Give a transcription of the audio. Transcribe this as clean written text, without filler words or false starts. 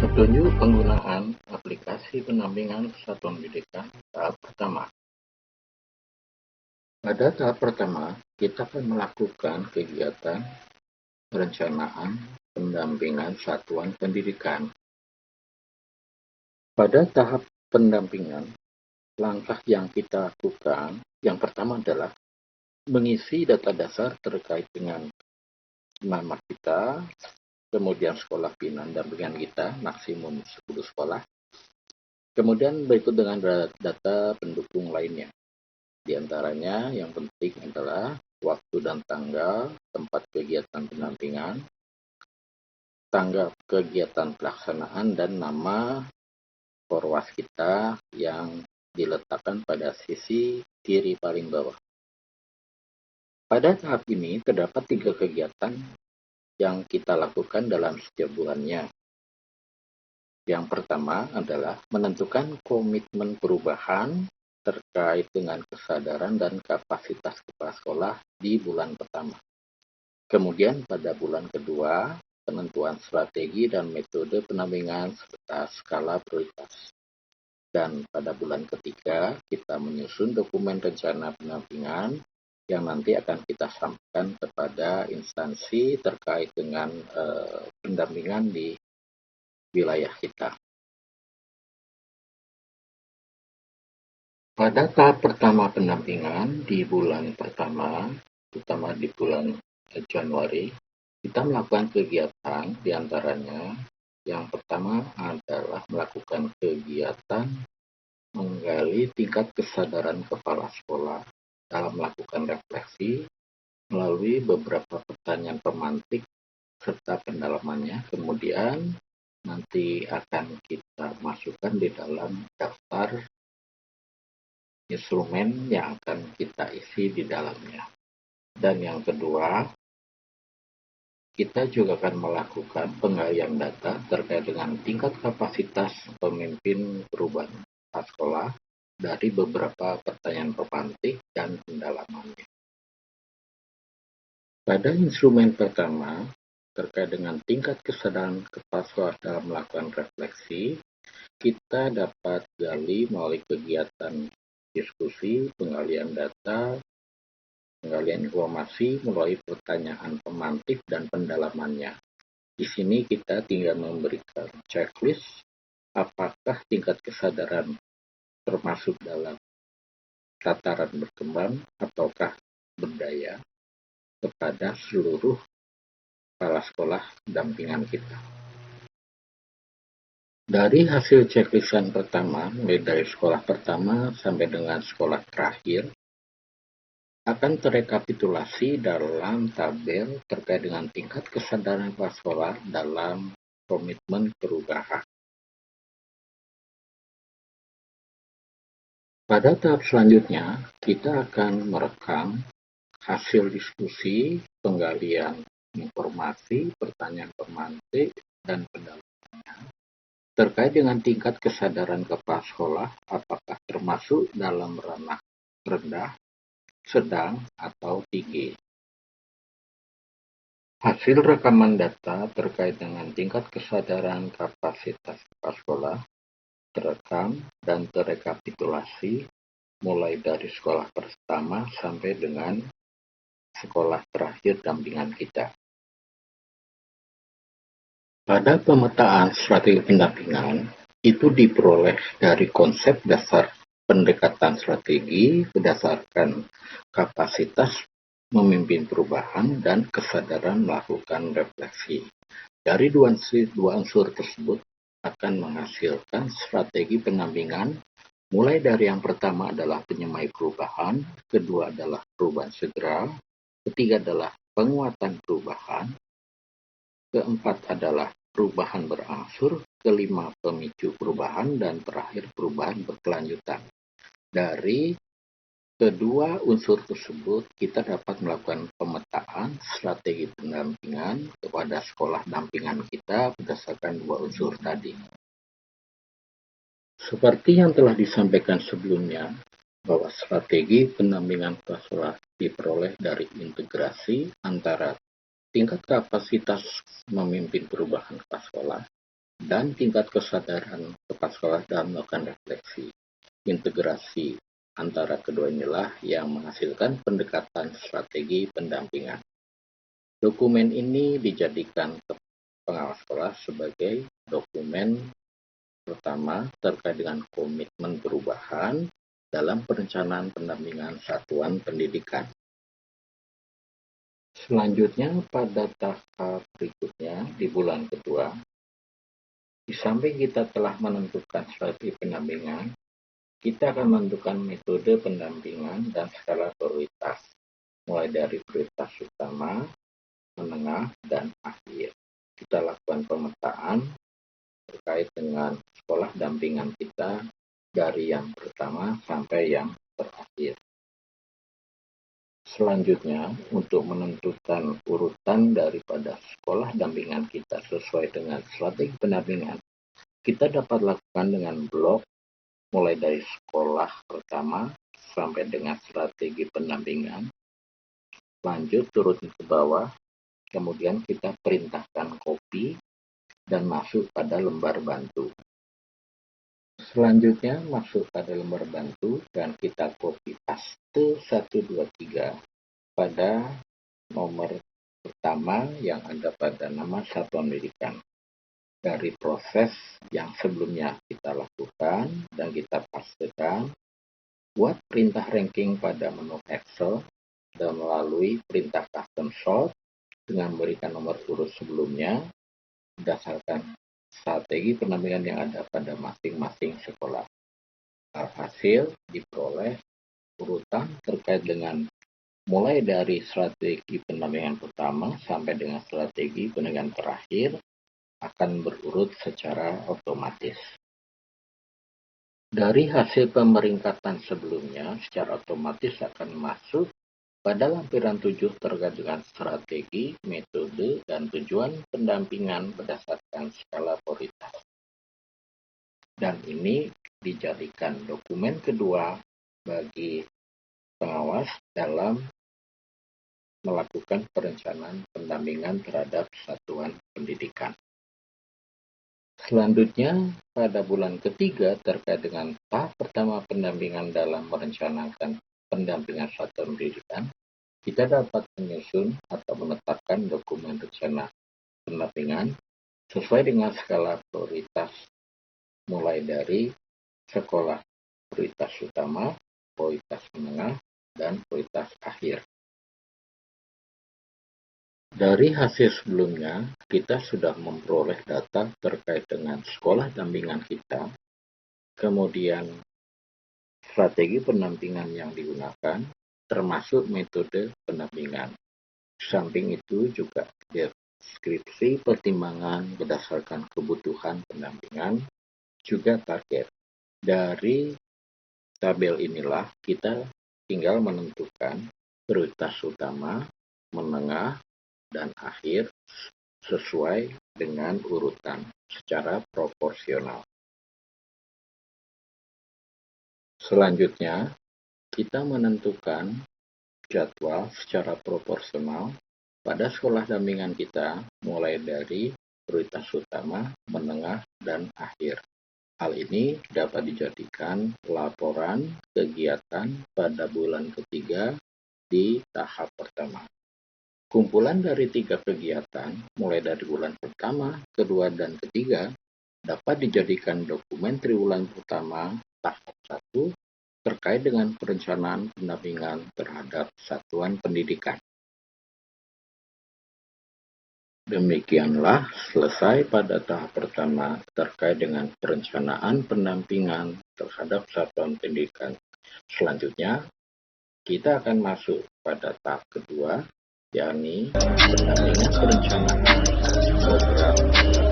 Petunjuk penggunaan aplikasi pendampingan kesatuan pendidikan tahap pertama. Pada tahap pertama, kita akan melakukan kegiatan perencanaan pendampingan satuan pendidikan. Pada tahap pendampingan, langkah yang kita lakukan yang pertama adalah mengisi data dasar terkait dengan nama kita, kemudian sekolah binaan dampingan kita, maksimum 10 sekolah. Kemudian berikut dengan data pendukung lainnya. Di antaranya yang penting adalah waktu dan tanggal, tempat kegiatan pendampingan, tanggal kegiatan pelaksanaan, dan nama forwas kita yang diletakkan pada sisi kiri paling bawah. Pada tahap ini terdapat 3 kegiatan yang kita lakukan dalam setiap bulannya. Yang pertama adalah menentukan komitmen perubahan terkait dengan kesadaran dan kapasitas kepala sekolah di bulan pertama. Kemudian pada bulan kedua, penentuan strategi dan metode pendampingan serta skala prioritas. Dan pada bulan ketiga, kita menyusun dokumen rencana pendampingan yang nanti akan kita sampaikan kepada instansi terkait dengan pendampingan di wilayah kita. Pada tahap pertama pendampingan di bulan pertama, terutama di bulan Januari, kita melakukan kegiatan diantaranya yang pertama adalah melakukan kegiatan menggali tingkat kesadaran kepala sekolah dalam melakukan refleksi melalui beberapa pertanyaan pemantik serta pendalamannya. Kemudian nanti akan kita masukkan di dalam daftar instrumen yang akan kita isi di dalamnya. Dan yang kedua, kita juga akan melakukan penggalian data terkait dengan tingkat kapasitas pemimpin perubahan sekolah dari beberapa pertanyaan pemantik dan pendalamannya. Pada instrumen pertama, terkait dengan tingkat kesadaran kepala sekolah dalam melakukan refleksi, kita dapat gali melalui kegiatan diskusi, penggalian data, penggalian informasi melalui pertanyaan pemantik dan pendalamannya. Di sini kita tinggal memberikan checklist apakah tingkat kesadaran termasuk dalam tataran berkembang ataukah berdaya kepada seluruh kepala sekolah dampingan kita. Dari hasil checklistan pertama, mulai dari sekolah pertama sampai dengan sekolah terakhir, akan terekapitulasi dalam tabel terkait dengan tingkat kesadaran kepala sekolah dalam komitmen perubahan. Pada tahap selanjutnya, kita akan merekam hasil diskusi, penggalian informasi, pertanyaan pemantik, dan pendalamannya terkait dengan tingkat kesadaran kepala sekolah apakah termasuk dalam ranah rendah, sedang, atau tinggi. Hasil rekaman data terkait dengan tingkat kesadaran kapasitas kepala sekolah terekam dan terekapitulasi mulai dari sekolah pertama sampai dengan sekolah terakhir dampingan kita. Pada pemetaan strategi pendampingan, itu diperoleh dari konsep dasar pendekatan strategi berdasarkan kapasitas memimpin perubahan dan kesadaran melakukan refleksi. Dari dua unsur tersebut akan menghasilkan strategi pendampingan, mulai dari yang pertama adalah penyemai perubahan, kedua adalah perubahan segera, ketiga adalah penguatan perubahan, keempat adalah perubahan berangsur, kelima pemicu perubahan, dan terakhir perubahan berkelanjutan. Dari kedua unsur tersebut, kita dapat melakukan pemetaan strategi pendampingan kepada sekolah dampingan kita berdasarkan dua unsur tadi. Seperti yang telah disampaikan sebelumnya, bahwa strategi pendampingan kepala sekolah diperoleh dari integrasi antara tingkat kapasitas memimpin perubahan kepala sekolah dan tingkat kesadaran kepala sekolah dalam melakukan refleksi. Integrasi antara kedua inilah yang menghasilkan pendekatan strategi pendampingan. Dokumen ini dijadikan pengawas sekolah sebagai dokumen pertama terkait dengan komitmen perubahan dalam perencanaan pendampingan satuan pendidikan. Selanjutnya, pada tahap berikutnya di bulan kedua, di samping kita telah menentukan strategi pendampingan, kita akan menentukan metode pendampingan dan skala prioritas, mulai dari prioritas utama, menengah, dan akhir. Kita lakukan pemetaan terkait dengan sekolah dampingan kita dari yang pertama sampai yang terakhir. Selanjutnya, untuk menentukan urutan daripada sekolah dampingan kita sesuai dengan strategi pendampingan, kita dapat lakukan dengan blok mulai dari sekolah pertama sampai dengan strategi pendampingan. Lanjut turun ke bawah, kemudian kita perintahkan copy dan masuk pada lembar bantu. Selanjutnya masuk pada lembar bantu dan kita copy paste 1, 2, 3 pada nomor pertama yang ada pada nama satuan pendidikan. Dari proses yang sebelumnya kita lakukan dan kita pastikan, buat perintah ranking pada menu Excel dan melalui perintah custom sort dengan memberikan nomor urut sebelumnya berdasarkan strategi pendampingan yang ada pada masing-masing sekolah. Alhasil diperoleh urutan terkait dengan mulai dari strategi pendampingan pertama sampai dengan strategi pendampingan terakhir akan berurut secara otomatis. Dari hasil pemeringkatan sebelumnya secara otomatis akan masuk pada lampiran 7 terkait dengan strategi, metode, dan tujuan pendampingan berdasarkan skala prioritas. Dan ini dijadikan dokumen kedua bagi pengawas dalam melakukan perencanaan pendampingan terhadap satuan pendidikan. Selanjutnya, pada bulan ketiga terkait dengan tahap pertama pendampingan dalam merencanakan pendampingan satuan pendidikan, kita dapat menyusun atau menetapkan dokumen rencana pendampingan sesuai dengan skala prioritas, mulai dari sekolah prioritas utama, prioritas menengah, dan prioritas akhir. Dari hasil sebelumnya, kita sudah memperoleh data terkait dengan sekolah dampingan kita, kemudian strategi pendampingan yang digunakan, termasuk metode pendampingan. Samping itu juga deskripsi pertimbangan berdasarkan kebutuhan pendampingan, juga target. Dari tabel inilah kita tinggal menentukan prioritas utama, menengah, dan akhir sesuai dengan urutan secara proporsional. Selanjutnya, kita menentukan jadwal secara proporsional pada sekolah dampingan kita mulai dari prioritas utama, menengah, dan akhir. Hal ini dapat dijadikan laporan kegiatan pada bulan ketiga di tahap pertama. Kumpulan dari 3 kegiatan, mulai dari bulan pertama, kedua, dan ketiga, dapat dijadikan dokumen triwulan pertama tahap 1 terkait dengan perencanaan pendampingan terhadap satuan pendidikan. Demikianlah selesai pada tahap pertama terkait dengan perencanaan pendampingan terhadap satuan pendidikan. Selanjutnya, kita akan masuk pada tahap kedua, yakni pendampingan perencanaan program